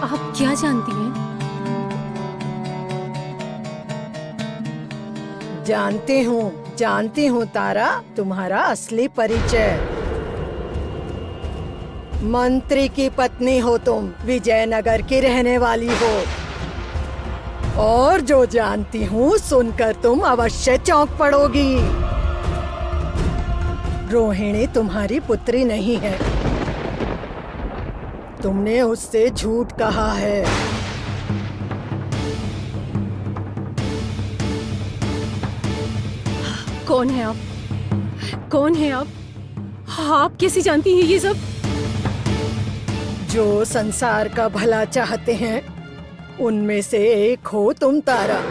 आप क्या जानती हैं? जानती हूँ तारा, तुम्हारा असली परिचय। मंत्री की पत्नी हो तुम, विजयनगर की रहने वाली हो। और जो जानती हूँ सुनकर तुम अवश्य चौंक पड़ोगी। रोहिणी तुम्हारी पुत्री नहीं है। तुमने उससे झूठ कहा है। कौन है आप? कौन है आप? आप कैसे जानती हैं ये सब? जो संसार का भला चाहते हैं उनमें से एक हो तुम तारा।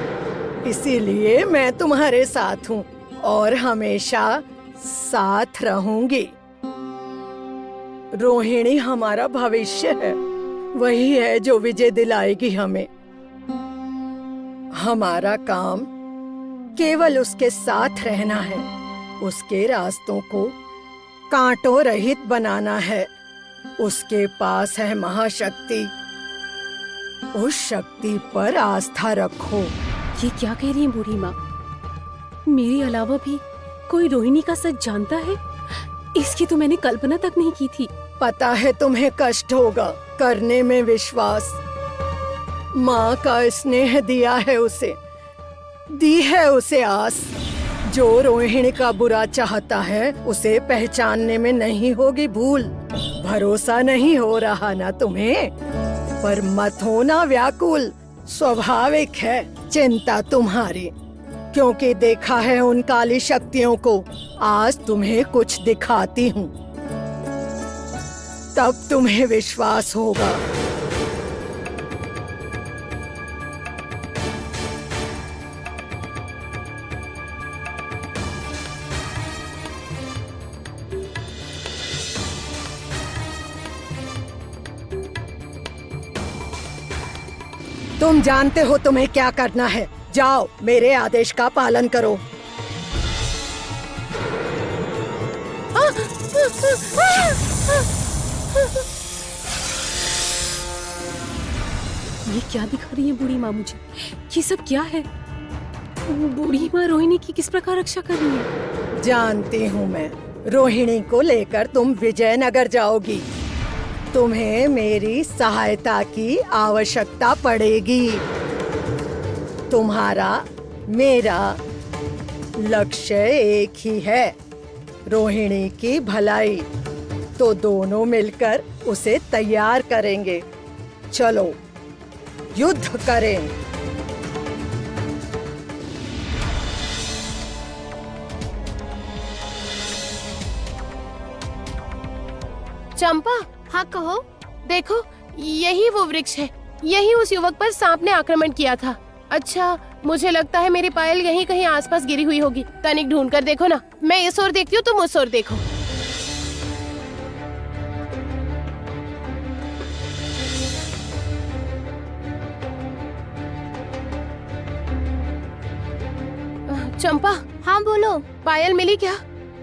इसीलिए मैं तुम्हारे साथ हूँ और हमेशा साथ रहूंगी। रोहिणी हमारा भविष्य है, वही है जो विजय दिलाएगी हमें। हमारा काम केवल उसके साथ रहना है, उसके रास्तों को कांटों रहित बनाना है। उसके पास है महाशक्ति, उस शक्ति पर आस्था रखो। ये क्या कह रही है बूढ़ी माँ? मेरे अलावा भी कोई रोहिणी का सच जानता है? इसकी तो मैंने कल्पना तक नहीं की थी। पता है तुम्हें कष्ट होगा करने में विश्वास। माँ का स्नेह दिया है उसे, दी है उसे आस। जो रोहिणी का बुरा चाहता है उसे पहचानने में नहीं होगी भूल। भरोसा नहीं हो रहा ना तुम्हें? पर मत होना व्याकुल, स्वाभाविक है चिंता तुम्हारी, क्योंकि देखा है उन काली शक्तियों को। आज तुम्हें कुछ दिखाती हूँ, तब तुम्हें विश्वास होगा। तुम जानते हो तुम्हें क्या करना है। जाओ, मेरे आदेश का पालन करो। ये क्या दिखा रही है बूढ़ी माँ मुझे? ये सब क्या है? बूढ़ी माँ रोहिणी की किस प्रकार रक्षा कर रही है? जानती हूँ मैं। रोहिणी को लेकर तुम विजयनगर जाओगी। तुम्हें मेरी सहायता की आवश्यकता पड़ेगी। तुम्हारा मेरा लक्ष्य एक ही है, रोहिणी की भलाई। तो दोनों मिलकर उसे तैयार करेंगे। चलो युद्ध करें। चंपा, हाँ कहो। देखो, यही वो वृक्ष है, यही उस युवक पर सांप ने आक्रमण किया था। अच्छा, मुझे लगता है मेरी पायल यहीं कहीं आसपास गिरी हुई होगी। तनिक ढूंढ कर देखो ना। मैं इस ओर देखती हूँ, तुम उस ओर देखो। चंपा। हाँ बोलो। पायल मिली क्या?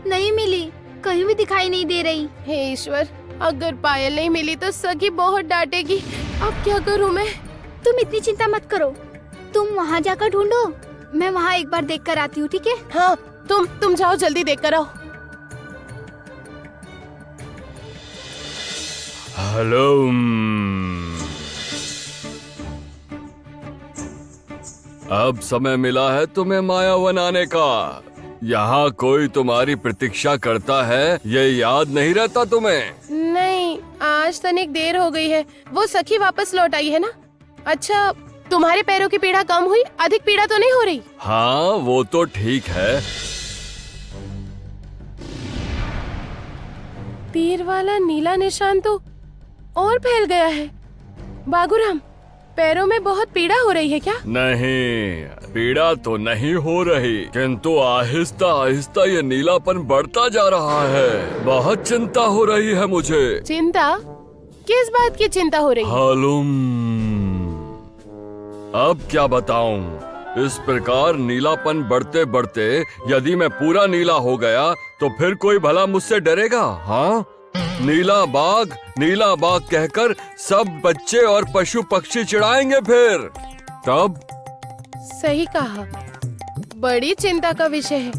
नहीं मिली, कहीं भी दिखाई नहीं दे रही। हे ईश्वर, अगर पायल नहीं मिली तो सखी बहुत डांटेगी। अब क्या करूँ मैं? तुम इतनी चिंता मत करो, तुम वहाँ जाकर ढूंढो। मैं वहाँ एक बार देख कर आती हूँ, ठीक है? हाँ, तुम जाओ, जल्दी देख कर आओ। हेलो। अब समय मिला है तुम्हें मायावन आने का। यहाँ कोई तुम्हारी प्रतीक्षा करता है, ये याद नहीं रहता तुम्हें? नहीं, आज तनिक देर हो गई है। वो सखी वापस लौट आई है ना? अच्छा, तुम्हारे पैरों की पीड़ा कम हुई? अधिक पीड़ा तो नहीं हो रही? हाँ, वो तो ठीक है। तीर वाला नीला निशान तो और फैल गया है। बागुराम, पैरों में बहुत पीड़ा हो रही है क्या? नहीं, पीड़ा तो नहीं हो रही, किंतु आहिस्ता आहिस्ता ये नीलापन बढ़ता जा रहा है। बहुत चिंता हो रही है मुझे। चिंता? किस बात की चिंता हो रही है? हालूम, अब क्या बताऊं? इस प्रकार नीलापन बढ़ते बढ़ते यदि मैं पूरा नीला हो गया तो फिर कोई भला मुझसे डरेगा? हाँ, नीला बाग कहकर सब बच्चे और पशु पक्षी चिढ़ाएंगे फिर। तब सही कहा, बड़ी चिंता का विषय है।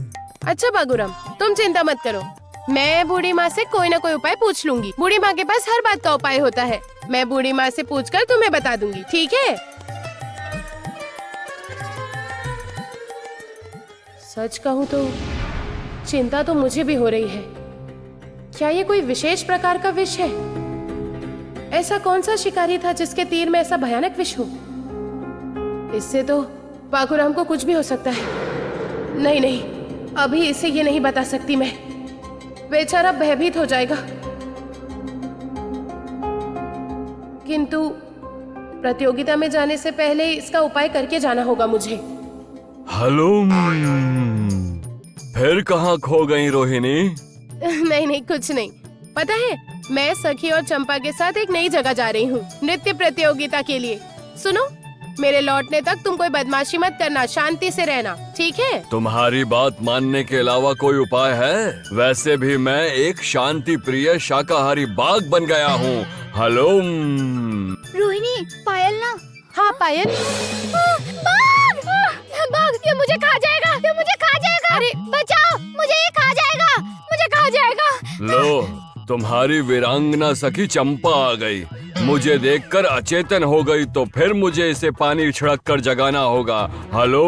अच्छा बागुराम, तुम चिंता मत करो, मैं बूढ़ी माँ से कोई ना कोई उपाय पूछ लूंगी। बूढ़ी माँ के पास हर बात का उपाय होता है। मैं बूढ़ी माँ से पूछकर तुम्हें बता दूंगी, ठीक है? सच कहूँ तो चिंता तो मुझे भी हो रही है। क्या ये कोई विशेष प्रकार का विष है? ऐसा कौन सा शिकारी था जिसके तीर में ऐसा भयानक विष हो? इससे तो बागुराम को कुछ भी हो सकता है। नहीं नहीं, अभी इसे ये नहीं बता सकती मैं, बेचारा भयभीत हो जाएगा। किंतु प्रतियोगिता में जाने से पहले इसका उपाय करके जाना होगा मुझे। हेलो, फिर कहाँ खो गई रोहिणी? नहीं नहीं, कुछ नहीं। पता है, मैं सखी और चंपा के साथ एक नई जगह जा रही हूँ नृत्य प्रतियोगिता के लिए। सुनो, मेरे लौटने तक तुम कोई बदमाशी मत करना, शांति से रहना, ठीक है? तुम्हारी बात मानने के अलावा कोई उपाय है? वैसे भी मैं एक शांति प्रिय शाकाहारी बाघ बन गया हूँ। हेलो रोहिणी, पायल ना। हाँ पायल। बाघ, ये मुझे खा जाएगा, ये मुझे खा जाएगा। अरे बचाओ, मुझे ये खा जाएगा, मुझे खा जाएगा। लो, तुम्हारी वीरांगना सखी चंपा आ गई। मुझे देखकर अचेतन हो गई तो फिर मुझे इसे पानी छिड़क कर जगाना होगा। हेलो,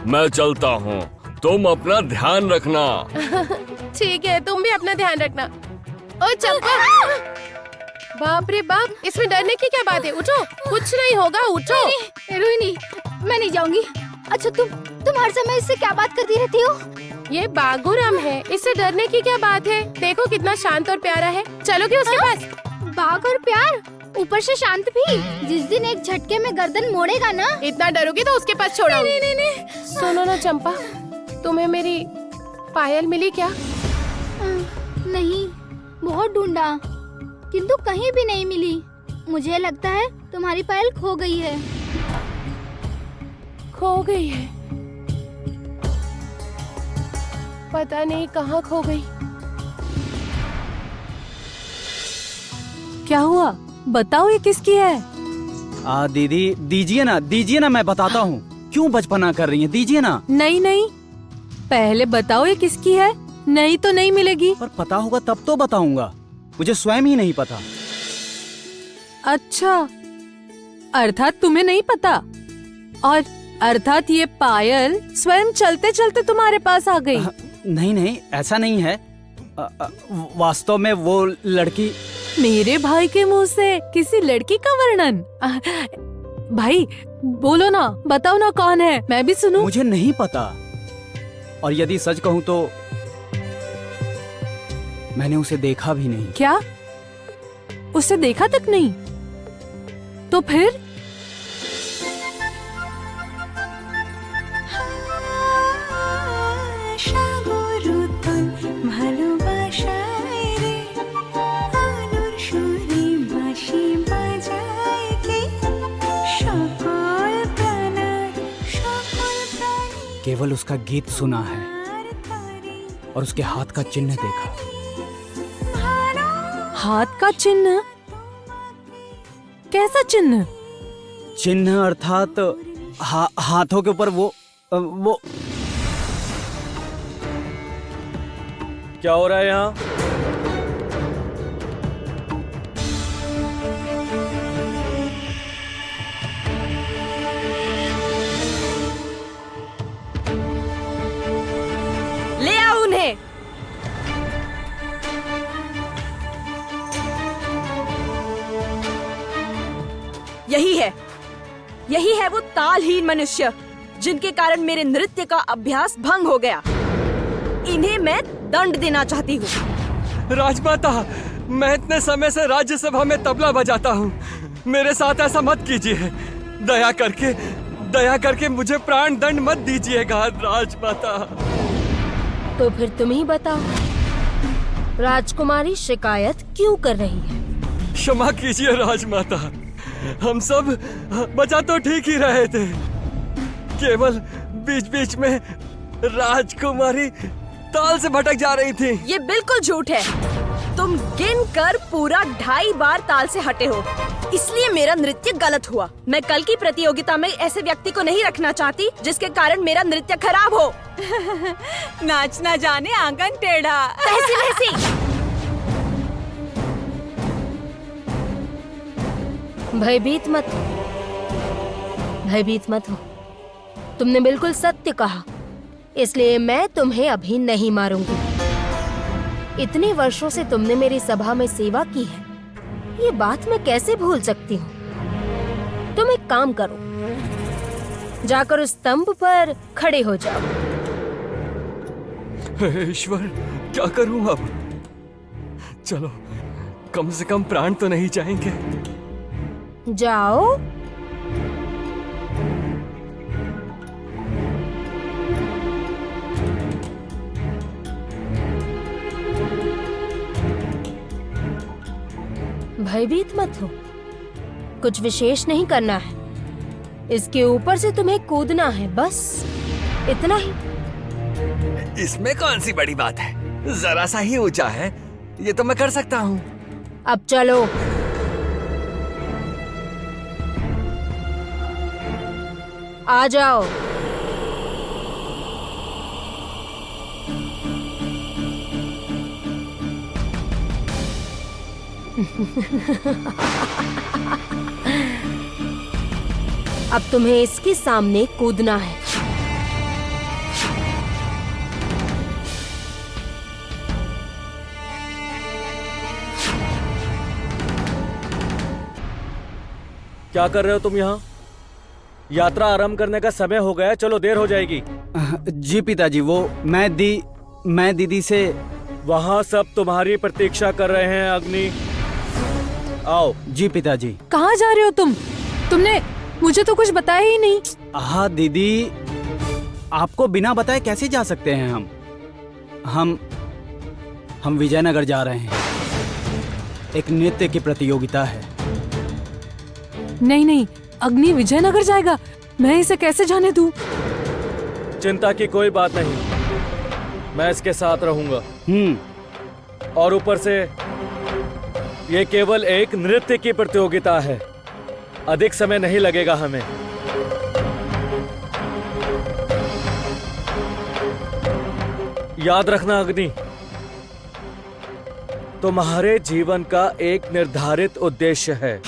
मैं चलता हूँ, तुम अपना ध्यान रखना। ठीक है, तुम भी अपना ध्यान रखना। ओ चंपा, बाप रे बाप, इसमें डरने की क्या बात है? उठो, कुछ नहीं होगा, उठो। रोहिणी, मैं नहीं जाऊंगी। अच्छा, तुम हर समय इससे क्या बात करती रहती हो? ये बागुराम है, इससे डरने की क्या बात है? देखो कितना शांत और प्यारा है। चलोगे उसके पास? बाघ और प्यार, ऊपर से शांत भी। जिस दिन एक झटके में गर्दन मोड़ेगा ना। इतना डरोगी तो उसके पास छोड़ो। नहीं। सुनो ना चंपा, तुम्हें मेरी पायल मिली क्या? नहीं, बहुत ढूंढा किंतु कहीं भी नहीं मिली। मुझे लगता है तुम्हारी पायल खो गई है। खो गई है? पता नहीं कहाँ खो गई। क्या हुआ? बताओ, ये किसकी है? दीदी, दीजिए ना, मैं बताता हूँ। क्यों बचपना कर रही हैं? दीजिए ना। नहीं, पहले बताओ ये किसकी है, नहीं तो नहीं मिलेगी। पर पता होगा तब तो बताऊंगा, मुझे स्वयं ही नहीं पता। अच्छा, अर्थात तुम्हें नहीं पता, और अर्थात ये पायल स्वयं चलते चलते तुम्हारे पास आ गई। नहीं, ऐसा नहीं है। वास्तव में वो लड़की। मेरे भाई के मुंह से किसी लड़की का वर्णन? भाई बोलो ना, बताओ ना कौन है, मैं भी सुनूं। मुझे नहीं पता, और यदि सच कहूँ तो मैंने उसे देखा भी नहीं। क्या? उसे देखा तक नहीं? तो फिर? केवल उसका गीत सुना है और उसके हाथ का चिन्ह देखा। हाथ का चिन्ह? कैसा चिन्ह? चिन्ह अर्थात हाथों के ऊपर वो क्या हो रहा है यहाँ? ले आओ उन्हें। यही है वो तालहीन मनुष्य जिनके कारण मेरे नृत्य का अभ्यास भंग हो गया। इन्हें मैं दंड देना चाहती हूँ। राजमाता, मैं इतने समय से राज्यसभा में तबला बजाता हूँ, मेरे साथ ऐसा मत कीजिए। दया करके मुझे प्राण दंड मत दीजिएगा राजमाता। तो फिर तुम ही बताओ, राजकुमारी शिकायत क्यों कर रही है? क्षमा कीजिए राजमाता, हम सब बजा तो ठीक ही रहे थे, केवल बीच बीच में राजकुमारी ताल से भटक जा रही थी। ये बिल्कुल झूठ है। तुम गिन कर पूरा 2.5 बार ताल से हटे हो, इसलिए मेरा नृत्य गलत हुआ। मैं कल की प्रतियोगिता में ऐसे व्यक्ति को नहीं रखना चाहती जिसके कारण मेरा नृत्य खराब हो। नाचना जाने आंगन टेढ़ा। ऐसी वैसी। भयभीत मत हो। तुमने बिल्कुल सत्य कहा, इसलिए मैं तुम्हें अभी नहीं मारूंगी। इतने वर्षों से तुमने मेरी सभा में सेवा की है, ये बात मैं कैसे भूल सकती हूँ। तुम एक काम करो, जाकर उस स्तंभ पर खड़े हो जाओ। हे ईश्वर, क्या करूं अब? चलो, कम से कम प्राण तो नहीं जाएंगे। जाओ। भयभीत मत हो, कुछ विशेष नहीं करना है। इसके ऊपर से तुम्हें कूदना है, बस इतना ही। इसमें कौन सी बड़ी बात है? जरा सा ही ऊंचा है, ये तो मैं कर सकता हूँ। अब चलो। आ जाओ। अब तुम्हें इसके सामने कूदना है। क्या कर रहे हो तुम यहाँ? यात्रा आरंभ करने का समय हो गया, चलो देर हो जाएगी। जी पिताजी, वो मैं दीदी से। वहाँ सब तुम्हारी प्रतीक्षा कर रहे हैं। अग्नि, आओ। जी पिताजी। कहाँ जा रहे हो तुम? तुमने मुझे तो कुछ बताया ही नहीं। हाँ दीदी, आपको बिना बताए कैसे जा सकते हैं हम विजयनगर जा रहे हैं। एक नृत्य की प्रतियोगिता है। नहीं, अग्नि विजयनगर जाएगा? मैं इसे कैसे जाने दूं? चिंता की कोई बात नहीं, मैं इसके साथ रहूंगा। और ऊपर से ये केवल एक नृत्य की प्रतियोगिता है, अधिक समय नहीं लगेगा हमें। याद रखना अग्नि, तुम्हारे जीवन का एक निर्धारित उद्देश्य है।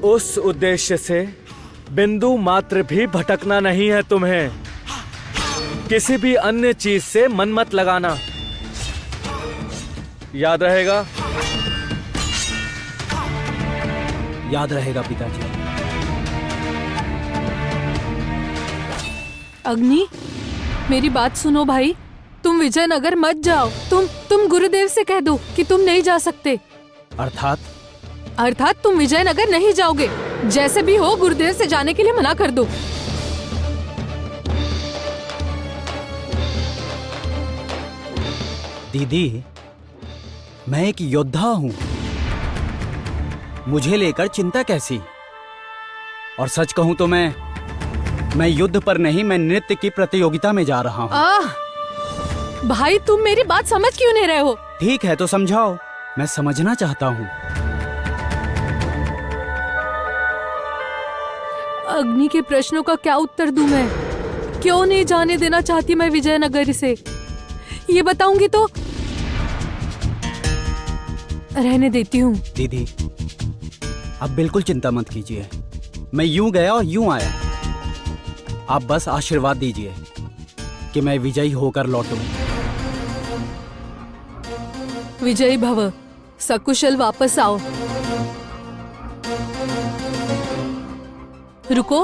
उस उद्देश्य से बिंदु मात्र भी भटकना नहीं है तुम्हें। किसी भी अन्य चीज से मन मत लगाना, याद रहेगा? याद रहेगा पिताजी। अग्नि, मेरी बात सुनो भाई, तुम विजयनगर मत जाओ। तुम गुरुदेव से कह दो कि तुम नहीं जा सकते। अर्थात तुम विजयनगर नहीं जाओगे। जैसे भी हो गुरुदेव से जाने के लिए मना कर दो। दीदी, मैं एक योद्धा हूँ, मुझे लेकर चिंता कैसी? और सच कहूँ तो मैं युद्ध पर नहीं, मैं नृत्य की प्रतियोगिता में जा रहा हूँ। भाई, तुम मेरी बात समझ क्यों नहीं रहे हो? ठीक है तो समझाओ, मैं समझना चाहता हूँ। अग्नि के प्रश्नों का क्या उत्तर दूं मैं? क्यों नहीं जाने देना चाहती मैं विजयनगर इसे? ये बताऊंगी तो रहने देती हूँ। दीदी, आप बिल्कुल चिंता मत कीजिए, मैं यूं गया और यूं आया। आप बस आशीर्वाद दीजिए कि मैं विजयी होकर लौटूं। विजयी भव, सकुशल वापस आओ। रुको।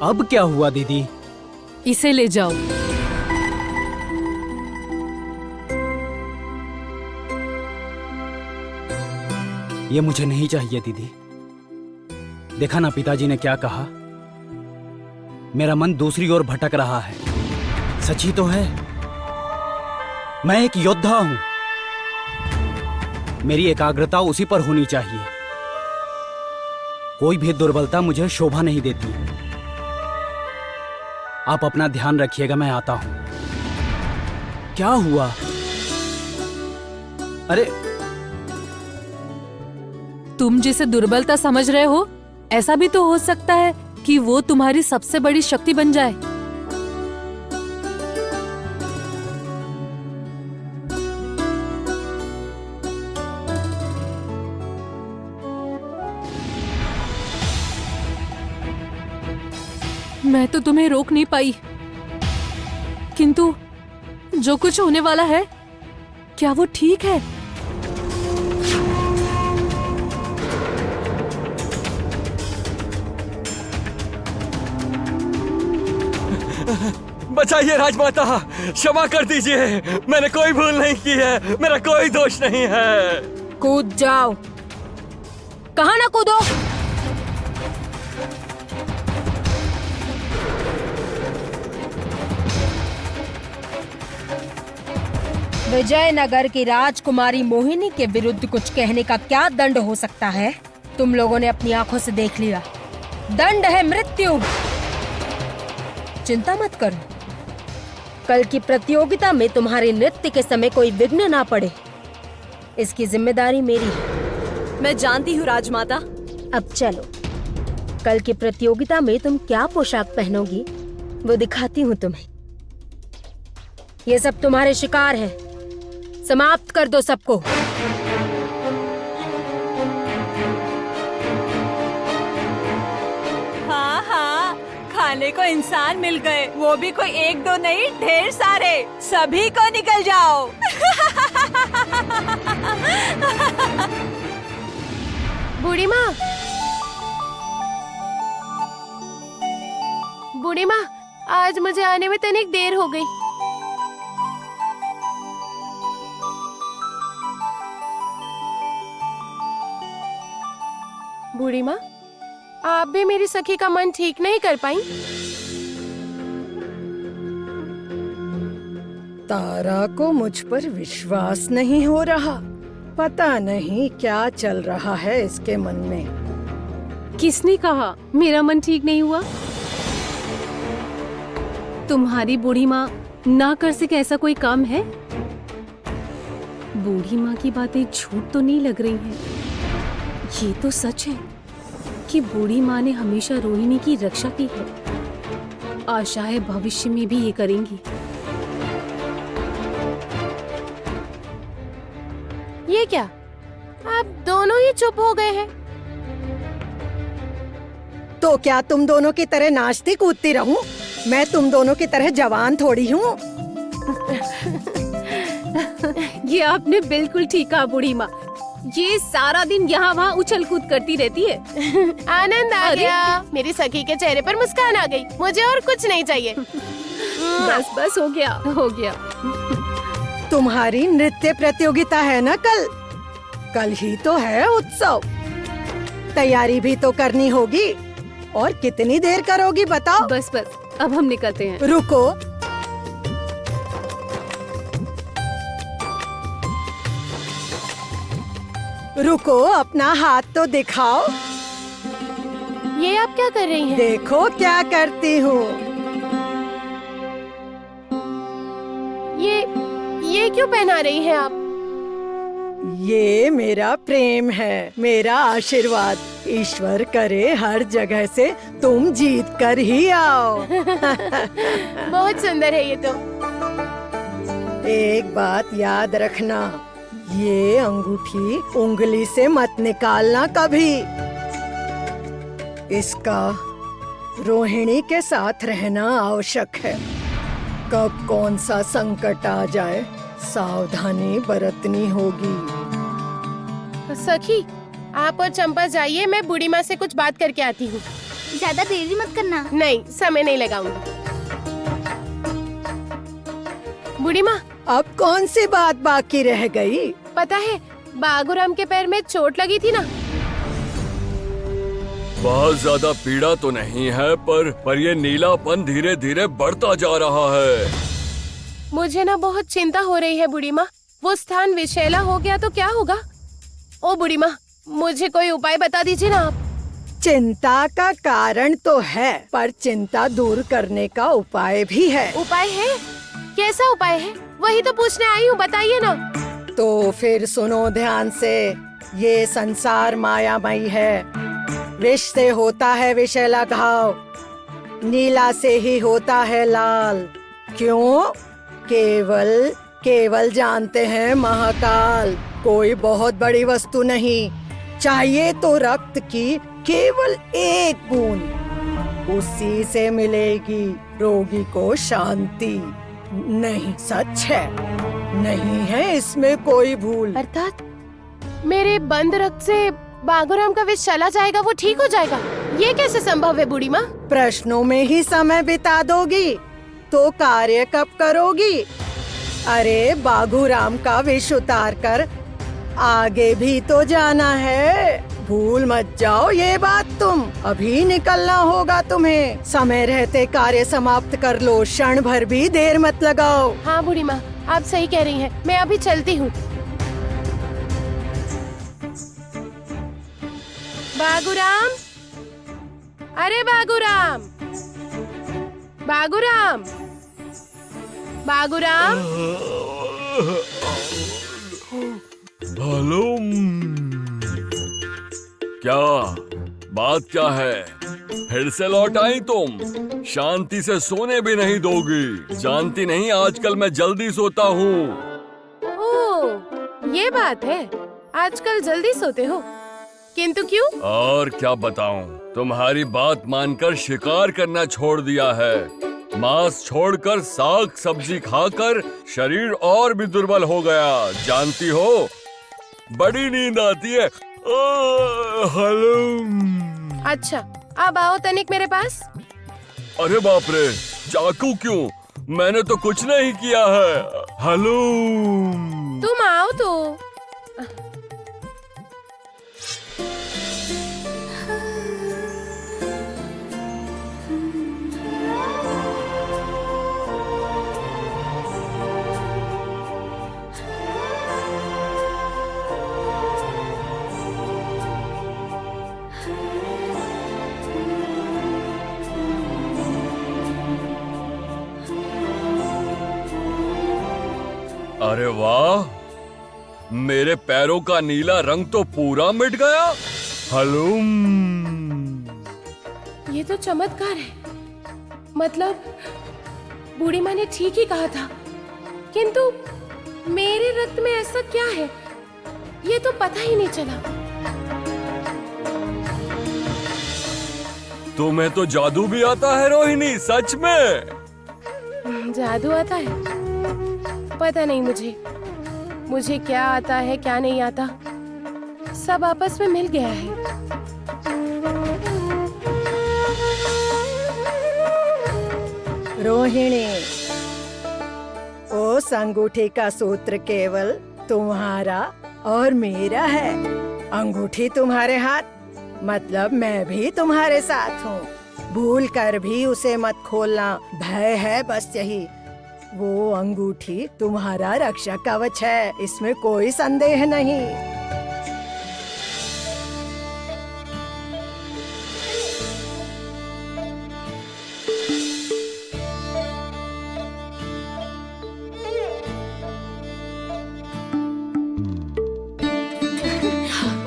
अब क्या हुआ दीदी? इसे ले जाओ। ये मुझे नहीं चाहिए दीदी। देखा ना पिताजी ने क्या कहा? मेरा मन दूसरी ओर भटक रहा है। सच ही तो है, मैं एक योद्धा हूं। मेरी एकाग्रता उसी पर होनी चाहिए। कोई भी दुर्बलता मुझे शोभा नहीं देती। आप अपना ध्यान रखिएगा, मैं आता हूं। क्या हुआ? अरे तुम जिसे दुर्बलता समझ रहे हो, ऐसा भी तो हो सकता है कि वो तुम्हारी सबसे बड़ी शक्ति बन जाए। मैं तो तुम्हें रोक नहीं पाई, किंतु जो कुछ होने वाला है, क्या वो ठीक है? बचाइए राजमाता, क्षमा कर दीजिए, मैंने कोई भूल नहीं की है, मेरा कोई दोष नहीं है। कूद जाओ। कहाँ ना कूदो। विजयनगर की राजकुमारी मोहिनी के विरुद्ध कुछ कहने का क्या दंड हो सकता है? तुम लोगों ने अपनी आंखों से देख लिया। दंड है मृत्यु। चिंता मत करो, कल की प्रतियोगिता में तुम्हारे नृत्य के समय कोई विघ्न ना पड़े, इसकी जिम्मेदारी मेरी है। मैं जानती हूँ राजमाता। अब चलो, कल की प्रतियोगिता में तुम क्या पोशाक पहनोगी वो दिखाती हूँ तुम्हें। ये सब तुम्हारे शिकार है, समाप्त कर दो सबको। हाँ हाँ, खाने को इंसान मिल गए, वो भी कोई एक दो नहीं, ढेर सारे। सभी को निकल जाओ। बूढ़ी माँ, बूढ़ी माँ, आज मुझे आने में तनिक देर हो गई। बूढ़ी माँ, आप भी मेरी सखी का मन ठीक नहीं कर पाई? तारा को मुझ पर विश्वास नहीं हो रहा। पता नहीं क्या चल रहा है इसके मन में। किसने कहा मेरा मन ठीक नहीं हुआ? तुम्हारी बूढ़ी माँ ना कर सके ऐसा कोई काम है? बूढ़ी माँ की बातें झूठ तो नहीं लग रही हैं। ये तो सच है कि बूढ़ी माँ ने हमेशा रोहिणी की रक्षा की है। आशा है भविष्य में भी ये करेंगी। ये क्या, आप दोनों ही चुप हो गए हैं? तो क्या तुम दोनों की तरह नाचती कूदती रहूं? मैं तुम दोनों की तरह जवान थोड़ी हूँ। ये आपने बिल्कुल ठीक कहा बूढ़ी माँ। ये सारा दिन यहाँ वहाँ उछल कूद करती रहती है। आनंद आ गया, मेरी सखी के चेहरे पर मुस्कान आ गई। मुझे और कुछ नहीं चाहिए। बस बस, हो गया हो गया। तुम्हारी नृत्य प्रतियोगिता है ना कल? कल ही तो है उत्सव। तैयारी भी तो करनी होगी। और कितनी देर करोगी बताओ? बस बस, अब हम निकलते हैं। रुको, रुको, अपना हाथ तो दिखाओ। ये आप क्या कर रही हैं? देखो क्या करती हूँ। ये क्यों पहना रही हैं आप? ये मेरा प्रेम है, मेरा आशीर्वाद। ईश्वर करे हर जगह से तुम जीत कर ही आओ। बहुत सुंदर है ये तो। एक बात याद रखना, ये अंगूठी उंगली से मत निकालना कभी। इसका रोहिणी के साथ रहना आवश्यक है। कब कौन सा संकट आ जाए, सावधानी बरतनी होगी। सखी, आप और चंपा जाइए, मैं बूढ़ी माँ से कुछ बात करके आती हूँ। ज्यादा देरी मत करना। नहीं, समय नहीं लगाऊंगी। बूढ़ी माँ, अब कौन सी बात बाकी रह गई? पता है, बागुराम के पैर में चोट लगी थी ना। बहुत ज्यादा पीड़ा तो नहीं है, पर ये नीलापन धीरे धीरे बढ़ता जा रहा है। मुझे ना बहुत चिंता हो रही है बूढ़ी माँ। वो स्थान विषैला हो गया तो क्या होगा? ओ बूढ़ी माँ, मुझे कोई उपाय बता दीजिए ना आप। चिंता का कारण तो है, पर चिंता दूर करने का उपाय भी है। उपाय है? कैसा उपाय है? वही तो पूछने आई हूँ, बताइए ना। तो फिर सुनो ध्यान से। ये संसार मायामयी है। विष से होता है विषैला घाव, नीला से ही होता है लाल। क्यों? केवल जानते हैं महाकाल। कोई बहुत बड़ी वस्तु नहीं, चाहिए तो रक्त की केवल एक बूंद, उसी से मिलेगी रोगी को शांति। नहीं, सच है, नहीं है इसमें कोई भूल। अर्थात मेरे बंद रक्त से बागुराम का विष चला जाएगा, वो ठीक हो जाएगा? ये कैसे संभव है बूढ़ी माँ? प्रश्नों में ही समय बिता दोगी तो कार्य कब करोगी? अरे बागुराम का विष उतार कर आगे भी तो जाना है। भूल मत जाओ ये बात। तुम अभी निकलना होगा तुम्हें। समय रहते कार्य समाप्त कर लो, क्षण भर भी देर मत लगाओ। हाँ बूढ़ी माँ, आप सही कह रही हैं। मैं अभी चलती हूँ। बागुराम, अरे बागुराम, बागुराम, बागुराम। हेलो, क्या बात क्या है? फिर से लौट आई तुम? शांति से सोने भी नहीं दोगी। जानती नहीं आजकल मैं जल्दी सोता हूँ। ओह, ये बात है, आजकल जल्दी सोते हो, किंतु क्यों? और क्या बताऊं, तुम्हारी बात मानकर शिकार करना छोड़ दिया है। मांस छोड़कर साग सब्जी खाकर शरीर और भी दुर्बल हो गया। जानती हो, बड़ी नींद आती है। हेलो। अच्छा, अब आओ तनिक मेरे पास। अरे बाप रे, चाकू क्यों? मैंने तो कुछ नहीं किया है। हेलो। तुम आओ तो। अरे वाह, मेरे पैरों का नीला रंग तो पूरा मिट गया। हेलो। ये तो चमत्कार है। मतलब बूढ़ी माँ ने ठीक ही कहा था, किंतु मेरे रक्त में ऐसा क्या है, ये तो पता ही नहीं चला। तुम्हें तो जादू भी आता है रोहिणी, सच में? जादू आता है? पता नहीं मुझे क्या आता है क्या नहीं आता, सब आपस में मिल गया है। रोहिणी, उस अंगूठी का सूत्र केवल तुम्हारा और मेरा है। अंगूठी तुम्हारे हाथ, मतलब मैं भी तुम्हारे साथ हूँ। भूल कर भी उसे मत खोलना, भय है बस यही। वो अंगूठी तुम्हारा रक्षा कवच है, इसमें कोई संदेह नहीं।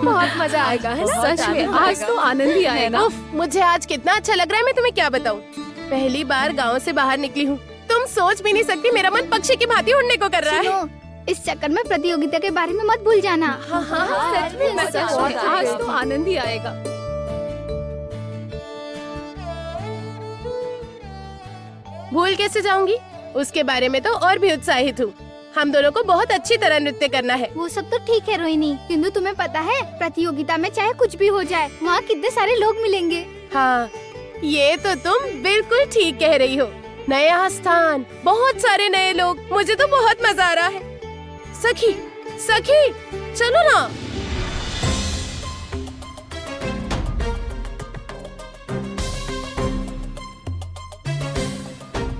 बहुत मजा आएगा, है ना? सच में आज तो आनंद ही आएगा। उफ, मुझे आज कितना अच्छा लग रहा है, मैं तुम्हें क्या बताऊं। पहली बार गांव से बाहर निकली हूँ। तुम सोच भी नहीं सकती, मेरा मन पक्षी की भांति उड़ने को कर रहा है। सुनो, इस चक्कर में प्रतियोगिता के बारे में मत भूल जाना। हाँ, सच में आज तो आनंद ही आएगा। भूल कैसे जाऊंगी? उसके बारे में तो और भी उत्साहित हूँ। हम दोनों को बहुत अच्छी तरह नृत्य करना है। वो सब तो ठीक है रोहिणी, किंतु तुम्हें पता है प्रतियोगिता में चाहे कुछ भी हो जाए, वहाँ कितने सारे लोग मिलेंगे। हाँ, ये तो तुम बिल्कुल ठीक कह रही हो। नया स्थान, बहुत सारे नए लोग, मुझे तो बहुत मजा आ रहा है। सखी, सखी, चलो ना।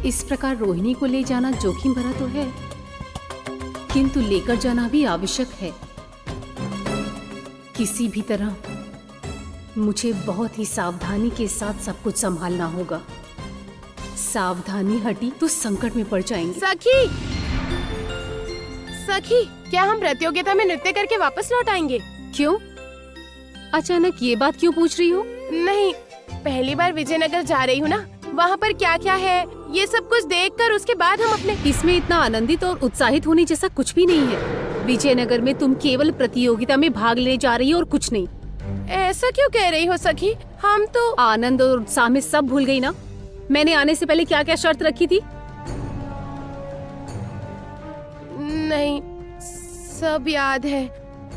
इस प्रकार रोहिणी को ले जाना जोखिम भरा तो है, किंतु लेकर जाना भी आवश्यक है। किसी भी तरह मुझे बहुत ही सावधानी के साथ सब कुछ संभालना होगा। सावधानी हटी तो संकट में पड़ जाएंगे। सखी, सखी, क्या हम प्रतियोगिता में नृत्य करके वापस लौट आएंगे? क्यों? अचानक ये बात क्यों पूछ रही हो? नहीं, पहली बार विजयनगर जा रही हूँ ना, वहाँ पर क्या क्या है ये सब कुछ देखकर उसके बाद हम अपने। इसमें इतना आनंदित और उत्साहित होने जैसा कुछ भी नहीं है। विजयनगर में तुम केवल प्रतियोगिता में भाग लेने जा रही हो और कुछ नहीं। ऐसा क्यों कह रही हो सखी? हम तो आनंद और उत्साह में सब भूल गई ना। मैंने आने से पहले क्या क्या शर्त रखी थी? नहीं, सब याद है।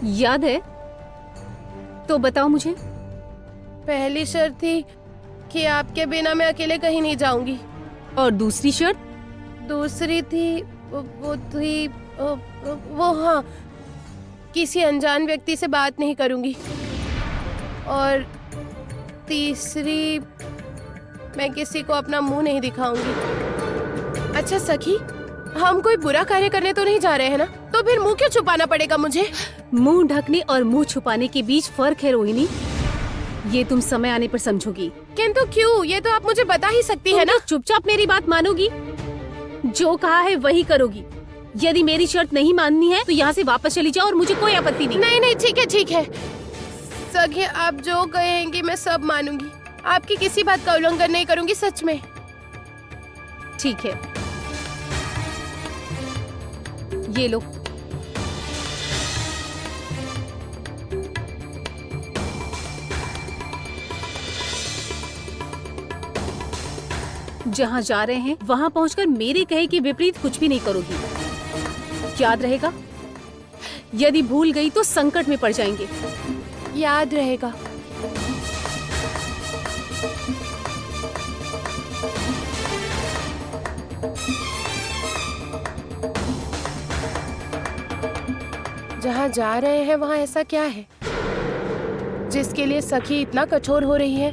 याद है? तो बताओ मुझे। पहली शर्त थी कि आपके बिना मैं अकेले कहीं नहीं जाऊंगी। और दूसरी शर्त? दूसरी थी वो थी वो हाँ, किसी अनजान व्यक्ति से बात नहीं करूंगी। और तीसरी, मैं किसी को अपना मुंह नहीं दिखाऊंगी। अच्छा सखी, हम कोई बुरा कार्य करने तो नहीं जा रहे हैं ना? तो फिर मुंह क्यों छुपाना पड़ेगा मुझे? मुंह ढकने और मुंह छुपाने के बीच फर्क है रोहिणी। ये तुम समय आने पर समझोगी। किंतु क्यों? ये तो आप मुझे बता ही सकती है ना। चुपचाप मेरी बात मानोगी, जो कहा है वही करोगी। यदि मेरी शर्त नहीं माननी है तो यहाँ से वापस चली जाओ और मुझे कोई आपत्ति नहीं। नहीं नहीं, ठीक है ठीक है सखी, आप जो कहेंगी मैं सब मानूंगी। आपकी किसी बात का उल्लंघन नहीं करूंगी, सच में। ठीक है, ये लो। जहाँ जा रहे हैं वहाँ पहुँचकर मेरे कहे के विपरीत कुछ भी नहीं करोगी। याद रहेगा? यदि भूल गई तो संकट में पड़ जाएंगे। याद रहेगा। जहाँ जा रहे हैं वहाँ ऐसा क्या है जिसके लिए सखी इतना कठोर हो रही है?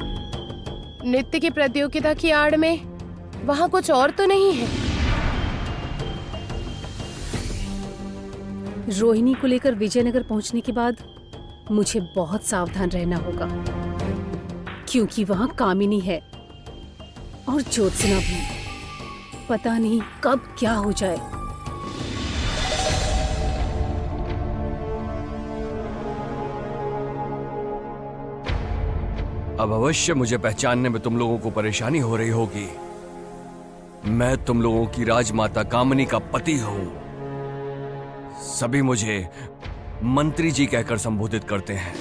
नृत्य की प्रतियोगिता की आड़ में वहाँ कुछ और तो नहीं है? रोहिणी को लेकर विजयनगर पहुंचने के बाद मुझे बहुत सावधान रहना होगा, क्योंकि वहाँ कामिनी है और ज्योत्सना भी। पता नहीं कब क्या हो जाए। अब अवश्य मुझे पहचानने में तुम लोगों को परेशानी हो रही होगी। मैं तुम लोगों की राजमाता कामिनी का पति हूं। सभी मुझे मंत्री जी कहकर संबोधित करते हैं।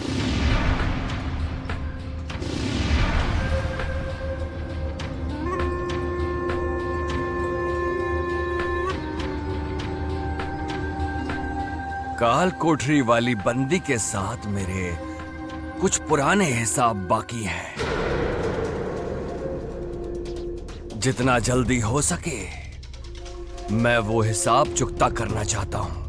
काल कोठरी वाली बंदी के साथ मेरे कुछ पुराने हिसाब बाकी हैं। जितना जल्दी हो सके मैं वो हिसाब चुकता करना चाहता हूं।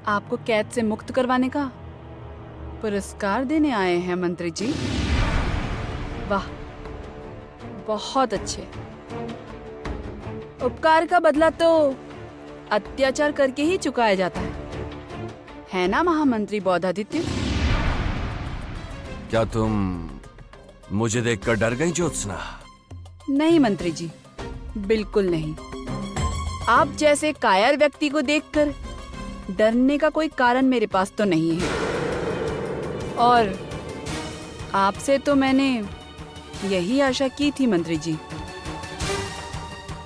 आपको कैद से मुक्त करवाने का पुरस्कार देने आए हैं मंत्री जी। वाह, बहुत अच्छे। उपकार का बदला तो अत्याचार करके ही चुकाया जाता है ना महामंत्री बौद्धादित्य? क्या तुम मुझे देखकर डर गई ज्योत्सना? नहीं मंत्री जी, बिल्कुल नहीं। आप जैसे कायर व्यक्ति को देखकर डरने का कोई कारण मेरे पास तो नहीं है। और आपसे तो मैंने यही आशा की थी मंत्री जी।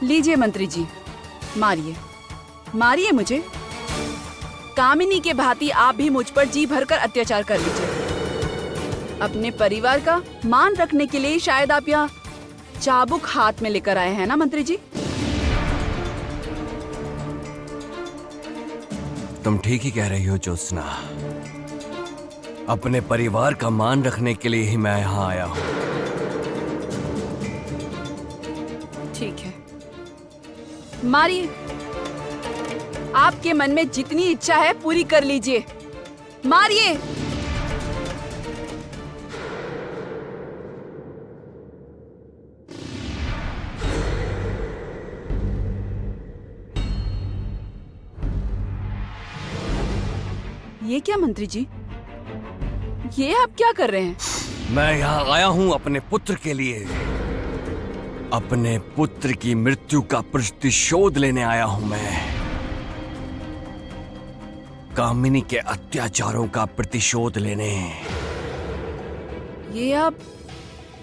लीजिए मंत्री जी, मारिए मारिए मुझे। कामिनी के भांति आप भी मुझ पर जी भरकर अत्याचार कर लीजिए। अपने परिवार का मान रखने के लिए शायद आप यहाँ चाबुक हाथ में लेकर आए हैं ना मंत्री जी? तुम ठीक ही कह रही हो ज्योत्सना। अपने परिवार का मान रखने के लिए ही मैं यहाँ आया हूँ। ठीक है, मारिए। आपके मन में जितनी इच्छा है पूरी कर लीजिए, मारिए। ये क्या मंत्री जी, ये आप क्या कर रहे हैं? मैं यहाँ आया हूँ अपने पुत्र के लिए। अपने पुत्र की मृत्यु का प्रतिशोध लेने आया हूँ मैं। कामिनी के अत्याचारों का प्रतिशोध लेने। ये आप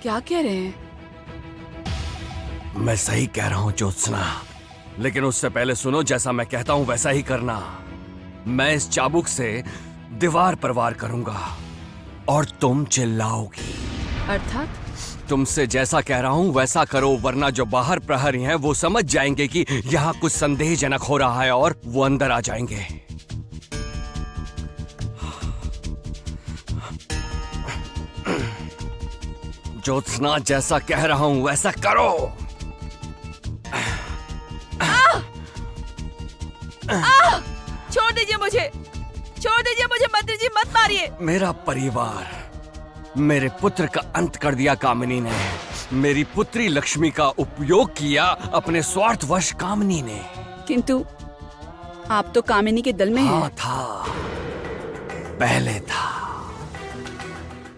क्या कह रहे हैं? मैं सही कह रहा हूँ ज्योत्सना, लेकिन उससे पहले सुनो, जैसा मैं कहता हूँ वैसा ही करना। मैं इस चाबुक से दीवार पर वार करूंगा और तुम चिल्लाओगी। अर्थात? तुमसे जैसा कह रहा हूं वैसा करो, वरना जो बाहर प्रहरी हैं वो समझ जाएंगे कि यहाँ कुछ संदेहजनक हो रहा है और वो अंदर आ जाएंगे। ज्योत्सना, जैसा कह रहा हूं वैसा करो। छोड़ दीजिए मुझे, छोड़ दीजिए मुझे मंत्री जी, मत मारिए। मेरा परिवार, मेरे पुत्र का अंत कर दिया कामिनी ने। मेरी पुत्री लक्ष्मी का उपयोग किया अपने स्वार्थवश कामिनी ने। किंतु आप तो कामिनी के दल में हैं। हाँ था, पहले था।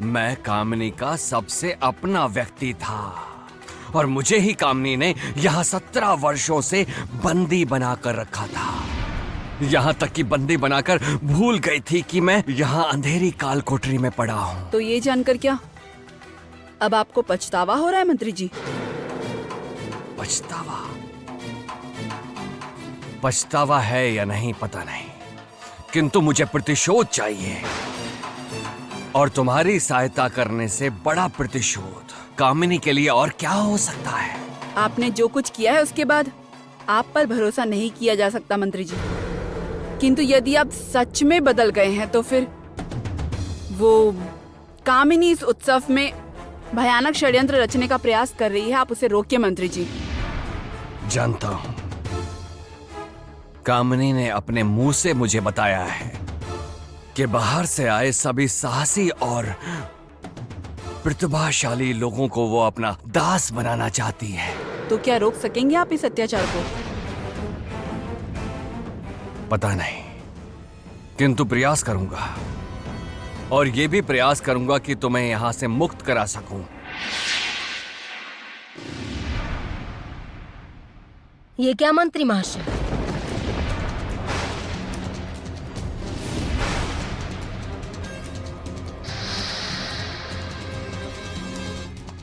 मैं कामिनी का सबसे अपना व्यक्ति था और मुझे ही कामिनी ने यहाँ 17 वर्षों से बंदी बनाकर रखा था। यहाँ तक कि बंदी बनाकर भूल गई थी कि मैं यहाँ अंधेरी काल कोठरी में पड़ा हूँ। तो ये जानकर क्या अब आपको पछतावा हो रहा है मंत्री जी? पछतावा? पछतावा है या नहीं पता नहीं, किंतु मुझे प्रतिशोध चाहिए। और तुम्हारी सहायता करने से बड़ा प्रतिशोध कामिनी के लिए और क्या हो सकता है? आपने जो कुछ किया है उसके बाद आप पर भरोसा नहीं किया जा सकता मंत्री जी। किंतु यदि आप सच में बदल गए हैं तो फिर वो कामिनी इस उत्सव में भयानक षड्यंत्र रचने का प्रयास कर रही है, आप उसे रोकिए मंत्री जी। जानता हूं, कामिनी ने अपने मुंह से मुझे बताया है कि बाहर से आए सभी साहसी और प्रतिभाशाली लोगों को वो अपना दास बनाना चाहती है। तो क्या रोक सकेंगे आप इस अत्याचार को? पता नहीं, किंतु प्रयास करूंगा और ये भी प्रयास करूंगा कि तुम्हें यहां से मुक्त करा सकूं। ये क्या मंत्री महाशय?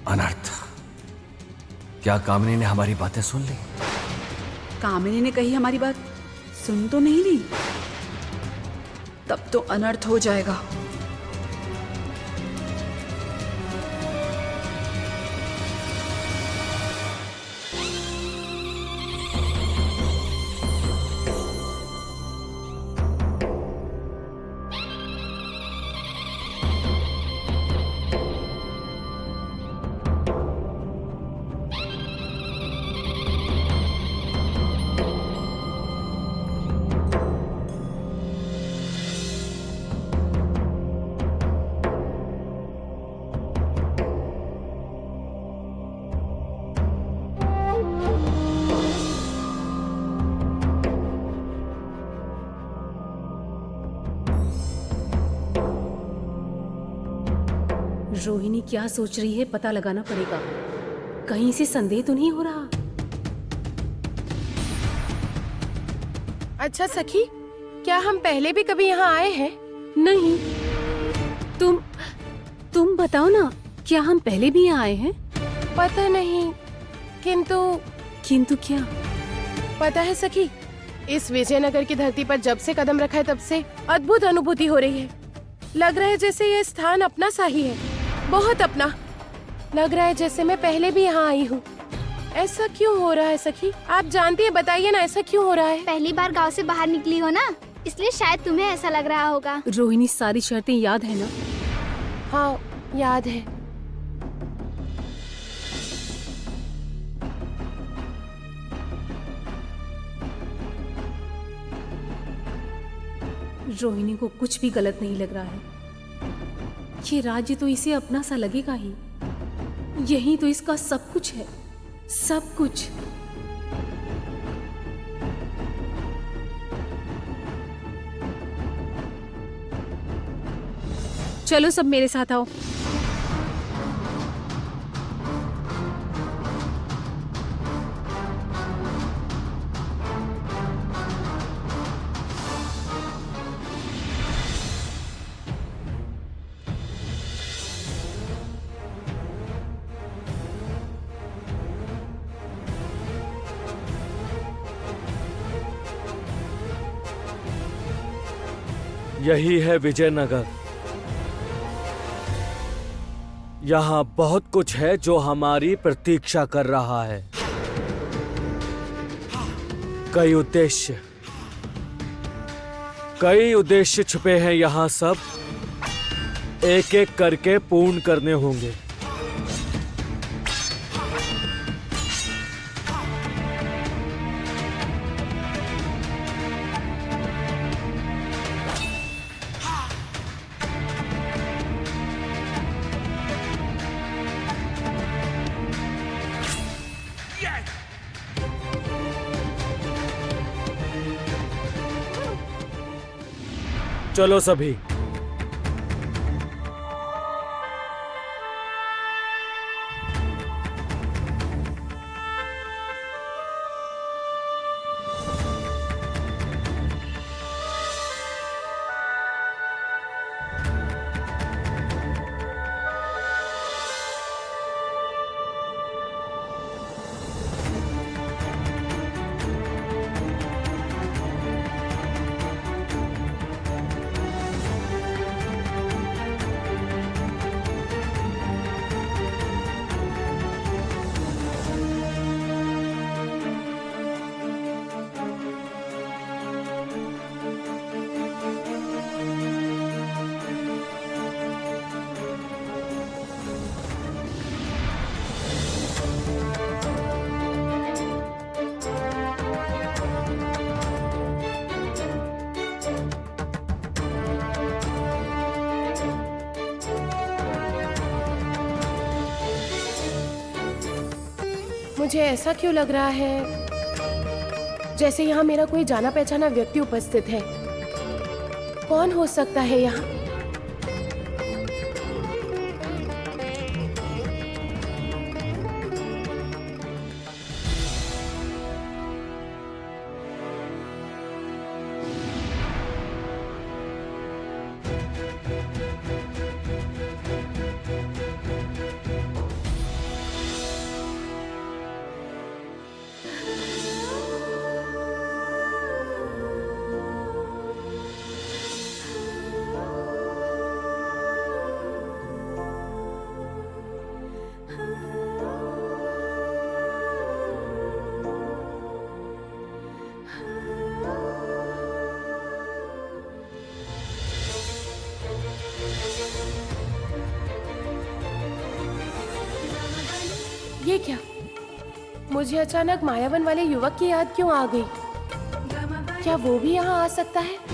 अनर्थ। क्या कामिनी ने हमारी बातें सुन ली? कामिनी ने कही हमारी बात सुन तो नहीं ली, तब तो अनर्थ हो जाएगा। रोहिणी क्या सोच रही है पता लगाना पड़ेगा। कहीं से संदेह तो नहीं हो रहा? अच्छा सखी, क्या हम पहले भी कभी यहाँ आए हैं? नहीं। तुम बताओ ना, क्या हम पहले भी यहाँ आए हैं? पता नहीं, किंतु क्या? पता है सखी, इस विजयनगर की धरती पर जब से कदम रखा है तब से अद्भुत अनुभूति हो रही है। लग रहा है जैसे ये स्थान अपना सा ही है, बहुत अपना। लग रहा है जैसे मैं पहले भी यहाँ आई हूँ। ऐसा क्यों हो रहा है सखी? आप जानती है, बताइए ना, ऐसा क्यों हो रहा है? पहली बार गांव से बाहर निकली हो ना, इसलिए शायद तुम्हें ऐसा लग रहा होगा। रोहिणी, सारी शर्तें याद है ना? हाँ, याद है। रोहिणी को कुछ भी गलत नहीं लग रहा है। ये राज्य तो इसे अपना सा लगेगा ही। यही तो इसका सब कुछ है, सब कुछ। चलो सब मेरे साथ आओ। यही है विजयनगर। यहाँ बहुत कुछ है जो हमारी प्रतीक्षा कर रहा है। कई उद्देश्य छुपे हैं यहाँ, सब एक एक करके पूर्ण करने होंगे। चलो सभी। मुझे ऐसा क्यों लग रहा है जैसे यहाँ मेरा कोई जाना पहचाना व्यक्ति उपस्थित है। कौन हो सकता है यहाँ? ये क्या? मुझे अचानक मायावन वाले युवक की याद क्यों आ गई? क्या वो भी यहाँ आ सकता है?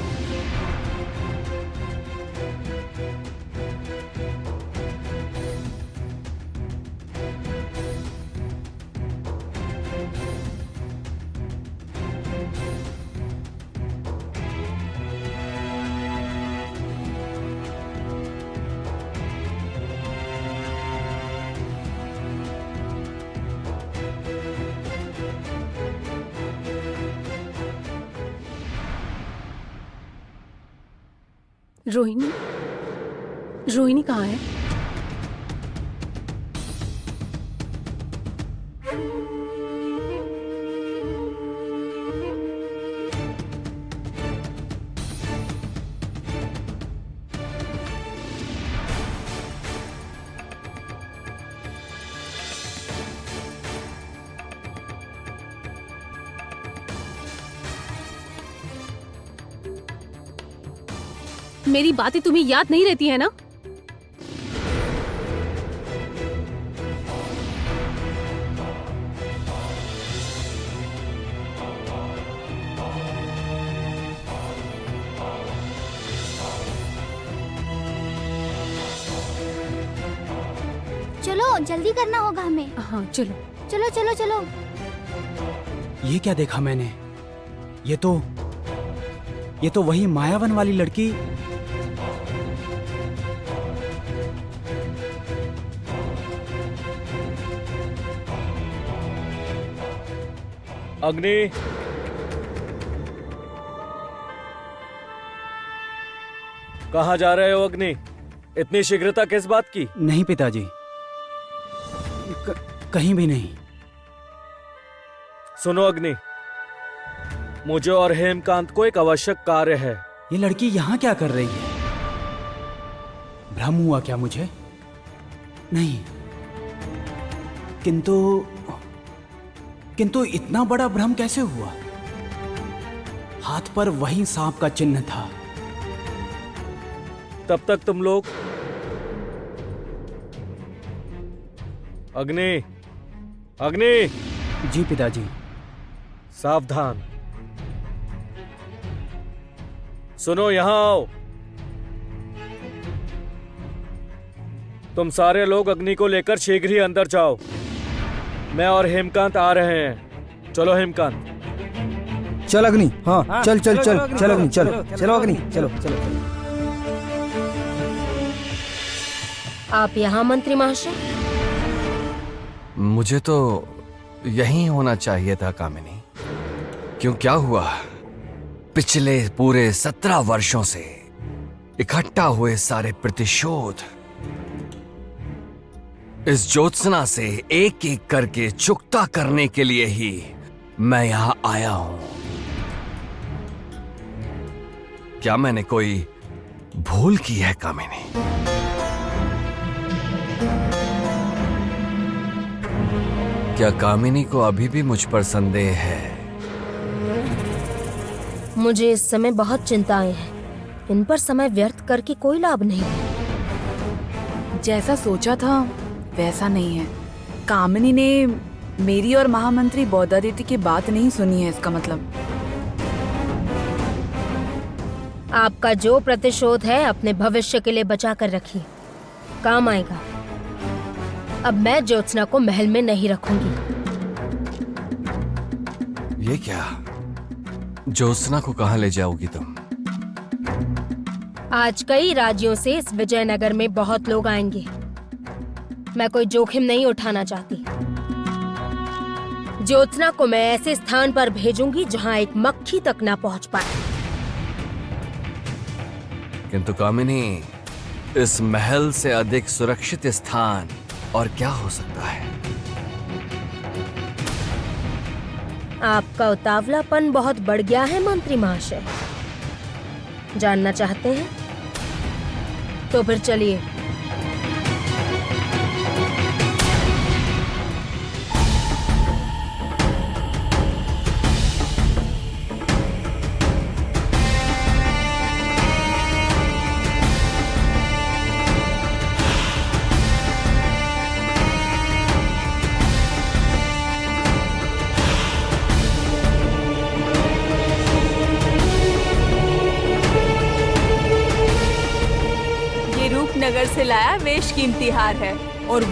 रोहिणी, रोहिणी कहाँ है? मेरी बातें तुम्हें याद नहीं रहती है ना? चलो जल्दी करना होगा हमें। हाँ चलो। चलो चलो चलो। ये क्या देखा मैंने? ये तो वही मायावन वाली लड़की। अग्नि, कहाँ जा रहे हो अग्नि? इतनी शीघ्रता किस बात की? नहीं पिताजी, कहीं भी नहीं। सुनो अग्नि, मुझे और हेमकांत को एक आवश्यक कार्य है। ये लड़की यहाँ क्या कर रही है? भ्रम हुआ क्या मुझे? नहीं, किंतु इतना बड़ा भ्रम कैसे हुआ? हाथ पर वही सांप का चिन्ह था। तब तक तुम लोग अग्नि जी पिताजी। सावधान। सुनो, यहां आओ। तुम सारे लोग अग्नि को लेकर शीघ्र ही अंदर जाओ। मैं और हेमकांत आ रहे हैं। चलो हेमकांत। चल अग्नि। हाँ चल चल चल चल अग्नि, चलो चलो अग्नि, चलो चलो। आप यहाँ मंत्री महाशय? मुझे तो यही होना चाहिए था कामिनी। क्यों, क्या हुआ? पिछले पूरे 17 वर्षों से इकट्ठा हुए सारे प्रतिशोध इस ज्योत्सना से एक एक करके चुकता करने के लिए ही मैं यहां आया हूं। क्या मैंने कोई भूल की है कामिनी? क्या कामिनी को अभी भी मुझ पर संदेह है? मुझे इस समय बहुत चिंताएं हैं। इन पर समय व्यर्थ करके कोई लाभ नहीं है। जैसा सोचा था वैसा नहीं है। कामिनी ने मेरी और महामंत्री बौद्धादित्य की बात नहीं सुनी है, इसका मतलब। आपका जो प्रतिशोध है अपने भविष्य के लिए बचा कर रखिए, काम आएगा। अब मैं ज्योत्सना को महल में नहीं रखूंगी। ये क्या? ज्योत्सना को कहाँ ले जाओगी तुम? आज कई राज्यों से इस विजयनगर में बहुत लोग आएंगे। मैं कोई जोखिम नहीं उठाना चाहती। ज्योत्सना को मैं ऐसे स्थान पर भेजूंगी जहां एक मक्खी तक ना पहुंच पाए। किंतु कामिनी, इस महल से अधिक सुरक्षित स्थान और क्या हो सकता है? आपका उतावलापन बहुत बढ़ गया है मंत्री महाशय। जानना चाहते हैं? तो फिर चलिए। नगर से लाया बेशकीमती हार है, और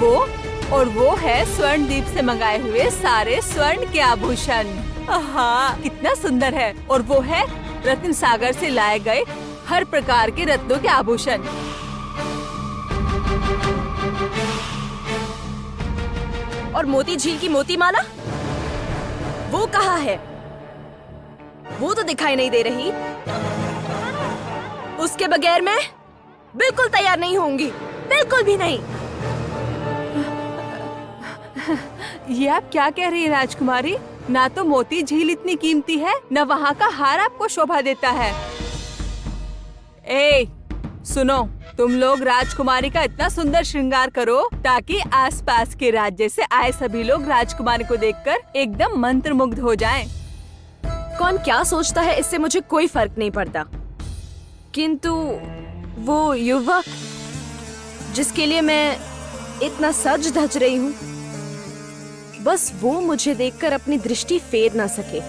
वो है स्वर्णदीप से मंगाए हुए सारे स्वर्ण के आभूषण। हाँ, कितना सुंदर है। और वो है रत्न सागर से लाए गए हर प्रकार के रत्नों के आभूषण। और मोती झील की मोती माला, वो कहाँ है? वो तो दिखाई नहीं दे रही। उसके बगैर मैं बिल्कुल तैयार नहीं होंगी, बिल्कुल भी नहीं। ये आप क्या कह रही हैं राजकुमारी? ना तो मोती झील इतनी कीमती है, न वहाँ का हार आपको शोभा देता है। ए, सुनो, तुम लोग राजकुमारी का इतना सुंदर श्रृंगार करो ताकि आसपास के राज्य से आए सभी लोग राजकुमारी को देखकर एकदम मंत्रमुग्ध हो जाएं। कौन क्या सोचता है इससे मुझे कोई फर्क नहीं पड़ता, किंतु वो युवक जिसके लिए मैं इतना सज धज रही हूँ, बस वो मुझे देखकर अपनी दृष्टि फेर ना सके।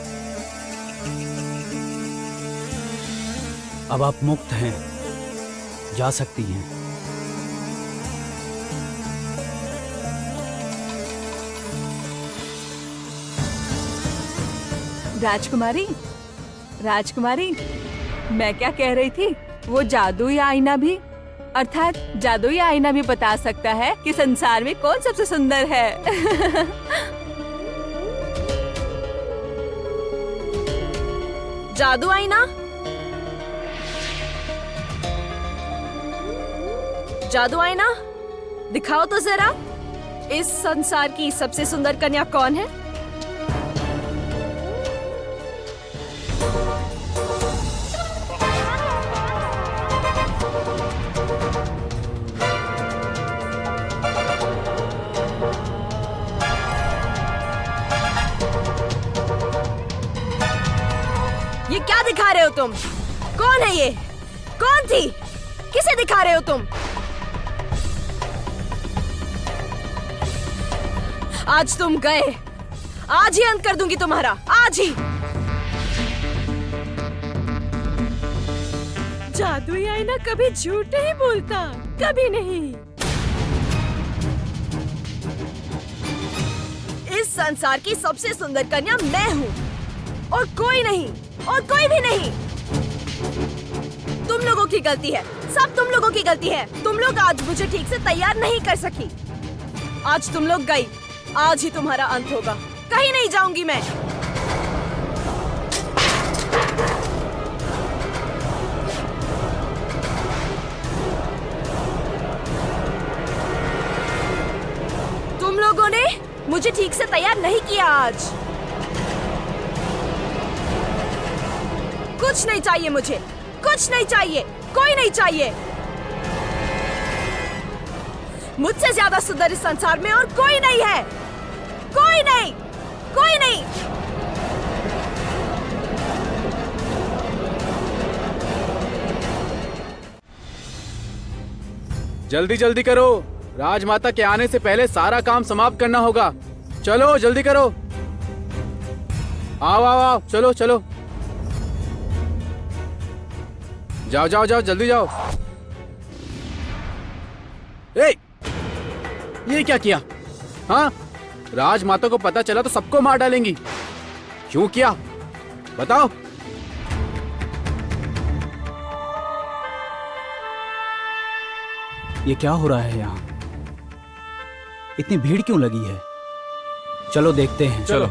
अब आप मुक्त हैं, जा सकती हैं। राजकुमारी, राजकुमारी, मैं क्या कह रही थी, वो जादुई आईना भी, अर्थात जादुई आईना भी बता सकता है कि संसार में कौन सबसे सुंदर है। जादू आईना, जादू आईना, दिखाओ तो जरा, इस संसार की सबसे सुंदर कन्या कौन है? ये क्या दिखा रहे हो तुम? कौन है ये? कौन थी? किसे दिखा रहे हो तुम? आज तुम गए, आज ही अंत कर दूंगी तुम्हारा, आज ही। जादुई आईना कभी झूठ नहीं बोलता, कभी नहीं। इस संसार की सबसे सुंदर कन्या मैं हूँ, और कोई नहीं, और कोई भी नहीं। तुम लोगों की गलती है, सब तुम लोगों की गलती है। तुम लोग आज मुझे ठीक से तैयार नहीं कर सकी। आज तुम लोग गई, आज ही तुम्हारा अंत होगा। कहीं नहीं जाऊंगी मैं। तुम लोगों ने मुझे ठीक से तैयार नहीं किया आज। कुछ नहीं चाहिए मुझे, कुछ नहीं चाहिए, कोई नहीं चाहिए। मुझसे ज्यादा सुंदर इस संसार में और कोई नहीं है, कोई नहीं, कोई नहीं। जल्दी जल्दी करो, राजमाता के आने से पहले सारा काम समाप्त करना होगा। चलो जल्दी करो, आओ आओ आओ, चलो चलो, जाओ जाओ जाओ, जल्दी जाओ। ए, ये क्या किया? हाँ, राजमाता को पता चला तो सबको मार डालेंगी। क्यों किया बताओ? ये क्या हो रहा है यहाँ? इतनी भीड़ क्यों लगी है? चलो देखते हैं। चलो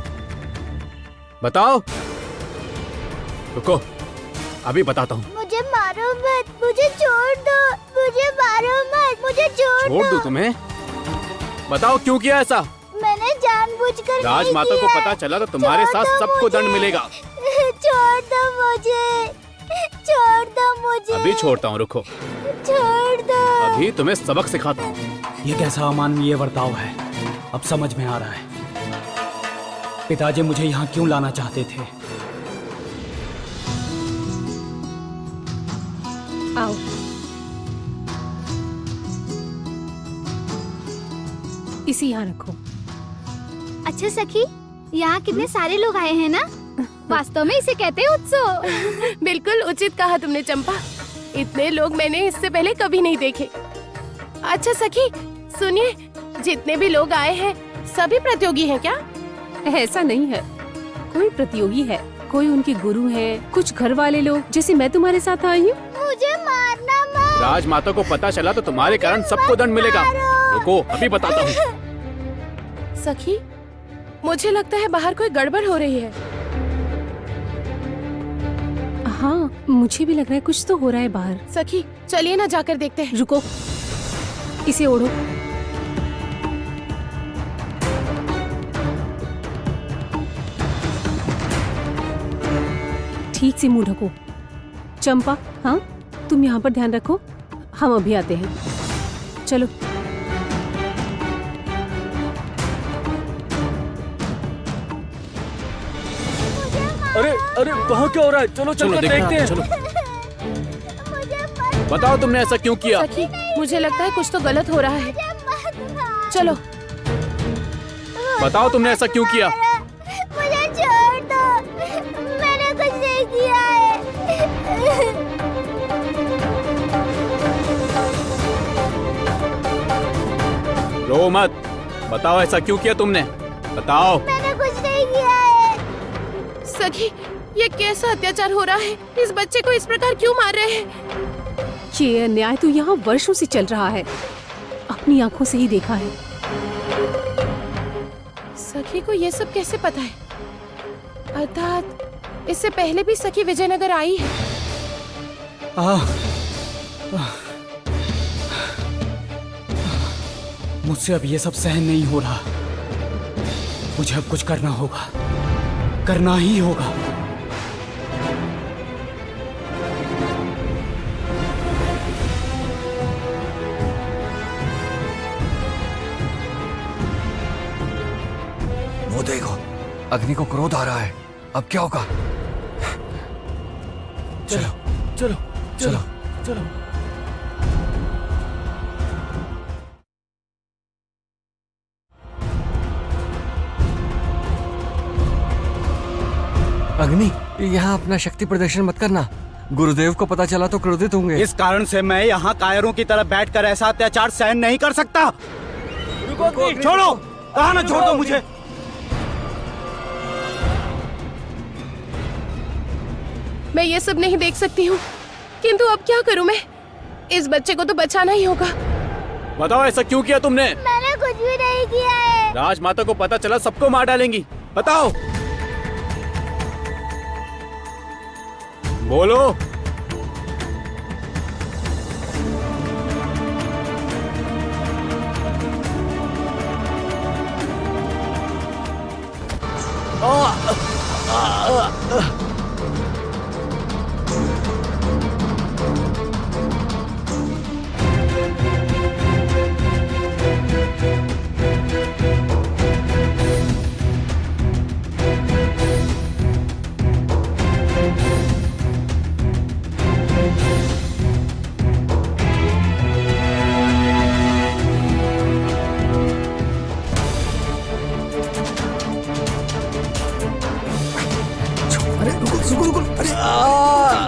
बताओ। रुको, अभी बताता हूँ। मुझे मारो मत, मुझे छोड़ दो, मुझे मारो मत, मुझे छोड़ दो। तुम्हें? बताओ क्यों किया ऐसा? मैंने जानबूझकर राजमाता को पता चला तो तुम्हारे साथ सबको दंड मिलेगा। छोड़ दो मुझे, छोड़ दो मुझे। अभी छोड़ता हूँ, रुको, छोड़ दो। अभी तुम्हें सबक सिखाता हूँ। ये कैसा अमानवीय बर्ताव है, अब समझ में आ रहा है। पिताजी मुझे यहाँ क्यों लाना चाहते थे? आओ। इसे यहाँ रखो। अच्छा सखी, यहाँ कितने सारे लोग आए हैं ना? वास्तव में इसे कहते हैं उत्सव। बिल्कुल उचित कहा तुमने चंपा, इतने लोग मैंने इससे पहले कभी नहीं देखे। अच्छा सखी सुनिए, जितने भी लोग आए हैं सभी प्रतियोगी हैं क्या? ऐसा नहीं है, कोई प्रतियोगी है, कोई उनके गुरु है, कुछ घर वाले लोग, जैसे मैं तुम्हारे साथ आई हूँ। मुझे मारना मत। राजमाता को पता चला तो तुम्हारे कारण सबको दंड मिलेगा। रुको, अभी बताता हूँ। सखी मुझे लगता है बाहर कोई गड़बड़ हो रही है। हाँ, मुझे भी लग रहा है कुछ तो हो रहा है बाहर। सखी चलिए ना जाकर देखते हैं। रुको, इसे ओढ़ो। ठीक से मुंह ढको। चंपा, हाँ तुम यहाँ पर ध्यान रखो, हम अभी आते हैं। चलो। अरे अरे वहाँ क्या हो रहा है? चलो चलो देखते हैं। चलो। मुझे मत बताओ तुमने ऐसा क्यों किया? सखी, मुझे लगता है कुछ तो गलत हो रहा है। चलो। बताओ तुमने ऐसा क्यों किया? मुझे छोड़ दो, मैंने कुछ नहीं किया है। रो मत, बताओ ऐसा क्यों किया तुमने? बताओ। मैंने कुछ नहीं किया है। सखी, ये कैसा अत्याचार हो रहा है? इस बच्चे को इस प्रकार क्यों मार रहे हैं? ये अन्याय तो यहाँ वर्षों से चल रहा है, अपनी आंखों से ही देखा है। सखी को ये सब कैसे पता है? अर्थात इससे पहले भी सखी विजयनगर आई है। मुझसे अब ये सब सहन नहीं हो रहा। मुझे अब कुछ करना होगा, करना ही होगा। वो देखो, अग्नि को क्रोध आ रहा है। अब क्या होगा? चलो चलो चलो चलो। अग्नि, यहाँ अपना शक्ति प्रदर्शन मत करना। गुरुदेव को पता चला तो क्रोधित होंगे। इस कारण से मैं यहाँ कायरों की तरह बैठकर ऐसा अत्याचार सहन नहीं कर सकता। छोड़ो, कहा ना छोड़ दो मुझे। मैं ये सब नहीं देख सकती हूँ, किंतु अब क्या करूँ मैं? इस बच्चे को तो बचाना ही होगा। बताओ ऐसा क्यों किया तुमने? मैंने कुछ भी नहीं किया है। राजमाता को पता चला सबको मार डालेंगी। बताओ, बोलो।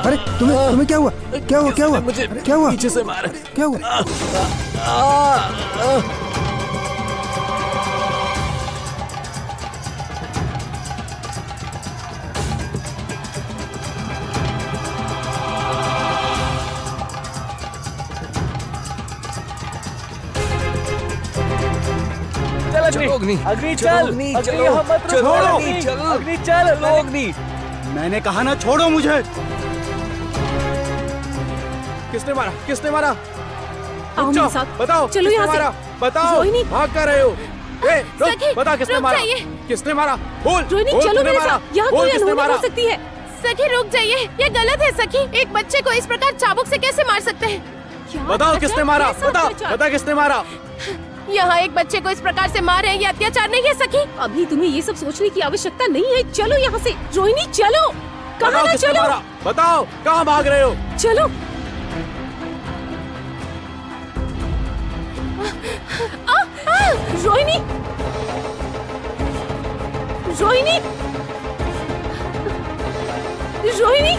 अरे तुम्हें क्या हुआ? क्या हुआ? क्या हुआ? मुझे क्या हुआ? पीछे से मारा। क्या हुआ? अग्नि, अग्नि चल, अग्नि यहाँ मत रुको, अग्नि चल, अग्नि। मैंने कहा ना छोड़ो मुझे। किसने मारा? किसने मारा? आओ मेरे साथ। बताओ, चलो किसने यहाँ से। मारा? बताओ, रोहिणी। भाग कर रहे हो? ए, रुक, सखी, बता किसने रुक मारा? जाइए। किसने मारा? बोल, रोहिणी, बोल, चलो किसने मेरे मारा? साथ। यहाँ बोल, कोई किसने अनहोनी मारा? हो सकती है। सखी रुक जाइए, ये गलत है सखी। एक बच्चे को इस प्रकार चाबुक से कैसे मार सकते हैं? बताओ किसने मारा? बता, बता किसने मारा? यहाँ एक बच्चे को इस प्रकार से मार रहे हैं, ये अत्याचार नहीं है सखी? अभी तुम्हें ये सब सोचने की आवश्यकता नहीं है। चलो यहाँ से। रोहिणी चलो, कहा बताओ ना किसने चलो। मारा? बताओ, कहाँ भाग रहे हो? चलो। रोहिणी, रोहिणी, रोहिणी।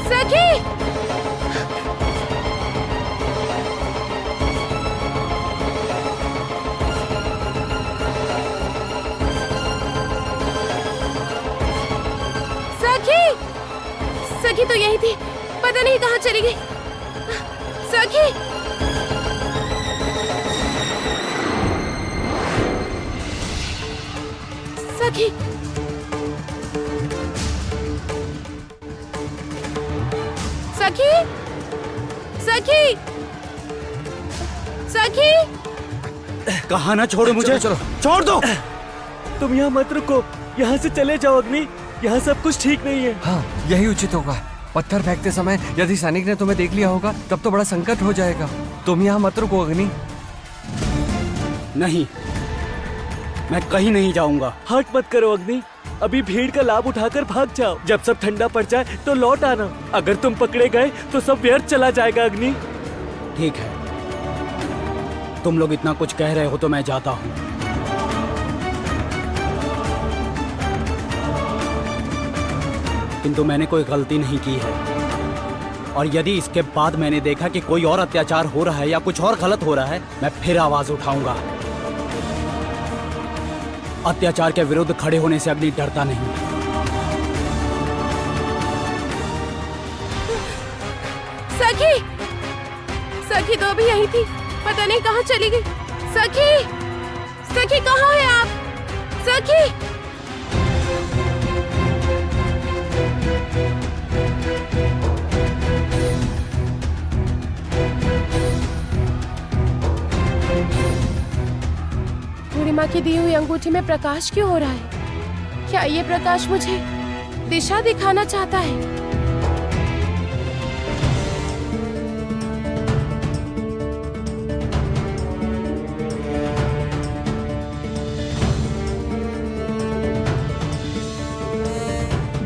सखी, सखी, सखी तो यही थी, पता नहीं कहाँ चली गई। सखी, सखी, सखी, सखी, सखी। कहा ना छोड़ो मुझे। चलो, छोड़ दो। तुम यहाँ मत रुको, यहाँ से चले जाओ अग्नि। यहाँ सब कुछ ठीक नहीं है। हाँ, यही उचित होगा। पत्थर फेंकते समय यदि सैनिक ने तुम्हें देख लिया होगा तब तो बड़ा संकट हो जाएगा। तुम यहाँ मत रुको अग्नि। नहीं, मैं कहीं नहीं जाऊंगा। हट मत करो अग्नि, अभी भीड़ का लाभ उठाकर भाग जाओ। जब सब ठंडा पड़ जाए तो लौट आना। अगर तुम पकड़े गए तो सब व्यर्थ चला जाएगा अग्नि। ठीक है, तुम लोग इतना कुछ कह रहे हो तो मैं जाता हूँ। किंतु मैंने कोई गलती नहीं की है, और यदि इसके बाद मैंने देखा कि कोई और अत्याचार हो रहा है या कुछ और गलत हो रहा है, मैं फिर आवाज उठाऊंगा। अत्याचार के विरुद्ध खड़े होने से अग्नि डरता नहीं। सखी, सखी तो अभी यही थी, पता नहीं कहाँ चली गई। सखी, सखी कहाँ है आप? सखी, पूर्णिमा की दी हुई अंगूठी में प्रकाश क्यों हो रहा है? क्या ये प्रकाश मुझे दिशा दिखाना चाहता है?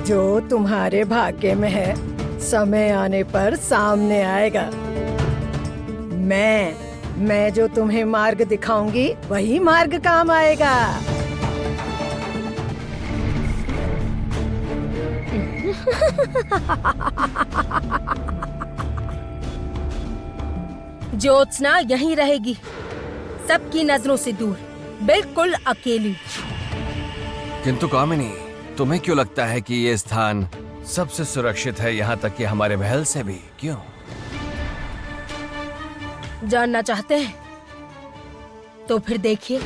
जो तुम्हारे भाग्य में है, समय आने पर सामने आएगा। मैं जो तुम्हें मार्ग दिखाऊंगी, वही मार्ग काम आएगा। ज्योत्सना यहीं रहेगी, सबकी नजरों से दूर, बिल्कुल अकेली। किंतु कामिनी, तुम्हें क्यों लगता है कि ये स्थान सबसे सुरक्षित है, यहाँ तक कि हमारे महल से भी? क्यों? जानना चाहते हैं? तो फिर देखिए।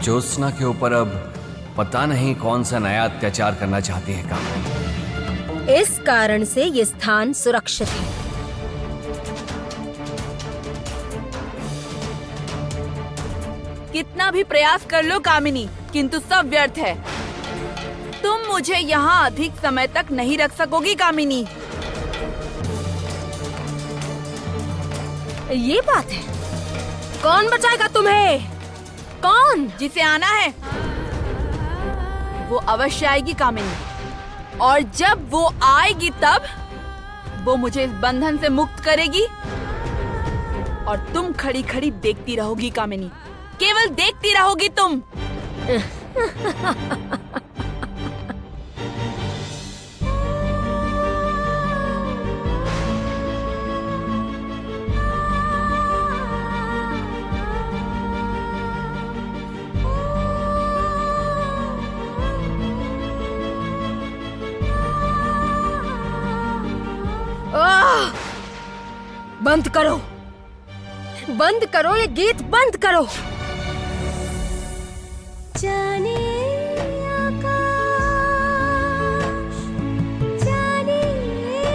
ज्योत्सना के ऊपर अब पता नहीं कौन सा नया अत्याचार करना चाहती है कामिनी। इस कारण से ये स्थान सुरक्षित है। कितना भी प्रयास कर लो कामिनी, किंतु सब व्यर्थ है। तुम मुझे यहाँ अधिक समय तक नहीं रख सकोगी कामिनी। ये बात है। कौन बचाएगा तुम्हें? कौन? जिसे आना है वो अवश्य आएगी कामिनी, और जब वो आएगी तब वो मुझे इस बंधन से मुक्त करेगी, और तुम खड़ी खड़ी देखती रहोगी कामिनी, केवल देखती रहोगी तुम। बंद करो, बंद करो, ये गीत बंद करो। जाने आकाश, जाने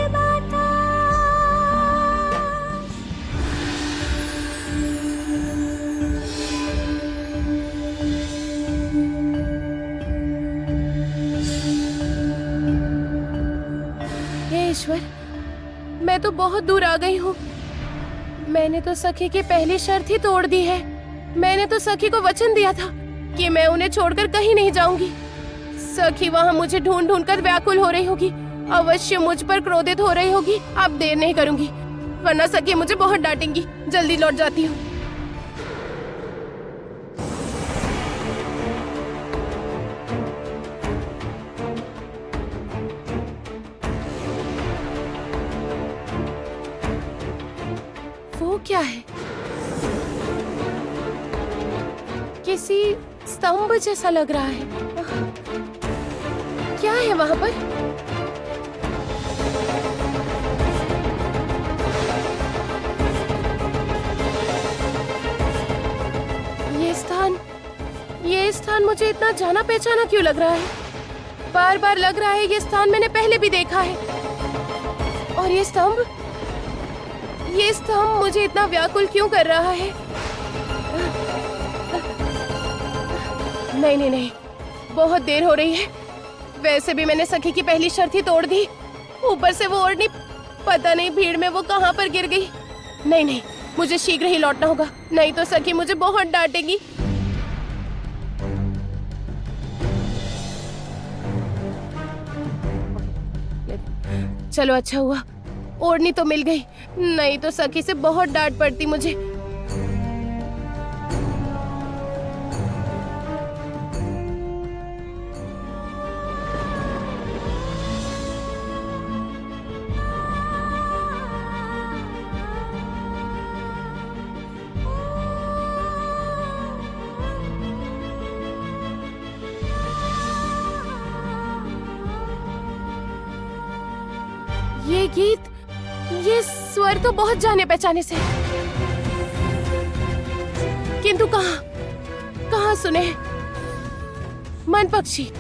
बाताश। हे ईश्वर, मैं तो बहुत दूर आ गई हूँ। मैंने तो सखी की पहली शर्त ही तोड़ दी है। मैंने तो सखी को वचन दिया था कि मैं उन्हें छोड़कर कहीं नहीं जाऊंगी। सखी वहाँ मुझे ढूंढ ढूंढ कर व्याकुल हो रही होगी, अवश्य मुझ पर क्रोधित हो रही होगी। अब देर नहीं करूंगी, वरना सखी मुझे बहुत डांटेंगी। जल्दी लौट जाती हूँ। वो क्या है? किसी स्तंभ जैसा लग रहा है। क्या है वहां पर? ये स्थान मुझे इतना जाना पहचाना क्यों लग रहा है? बार बार लग रहा है ये स्थान मैंने पहले भी देखा है। और ये स्तंभ मुझे इतना व्याकुल क्यों कर रहा है? नहीं, बहुत देर हो रही है। वैसे भी मैंने सखी की पहली शर्त ही तोड़ दी। ऊपर से वो ओढ़नी, पता नहीं भीड़ में वो कहाँ पर गिर गई। नहीं, मुझे शीघ्र ही लौटना होगा, नहीं तो सखी मुझे बहुत डांटेगी। चलो अच्छा हुआ ओढ़नी तो मिल गई, नहीं तो सखी से बहुत डांट पड़ती मुझे। ये गीत, ये स्वर तो बहुत जाने पहचाने से, किंतु कहाँ सुने? मन पक्षी,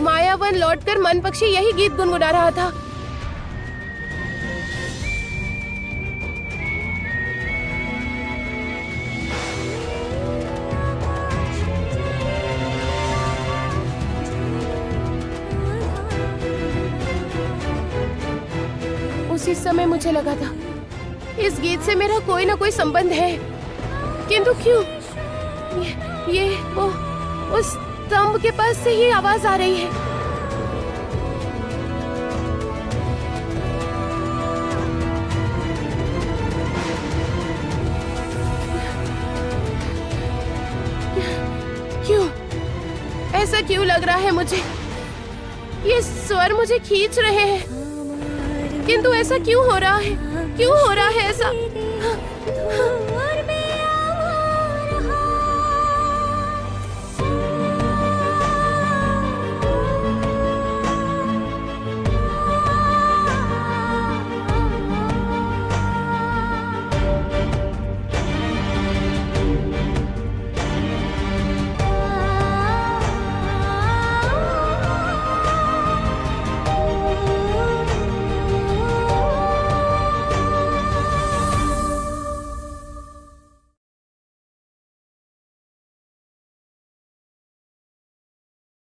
मायावन लौटकर मन पक्षी यही गीत गुनगुना रहा था। उसी समय मुझे लगा था इस गीत से मेरा कोई ना कोई संबंध है, किंतु क्यों? ये वो उस स्तंभ के पास से ही आवाज आ रही है। क्यों? ऐसा क्यों लग रहा है मुझे? ये स्वर मुझे खींच रहे हैं, किंतु ऐसा क्यों हो रहा है? क्यों हो रहा है ऐसा?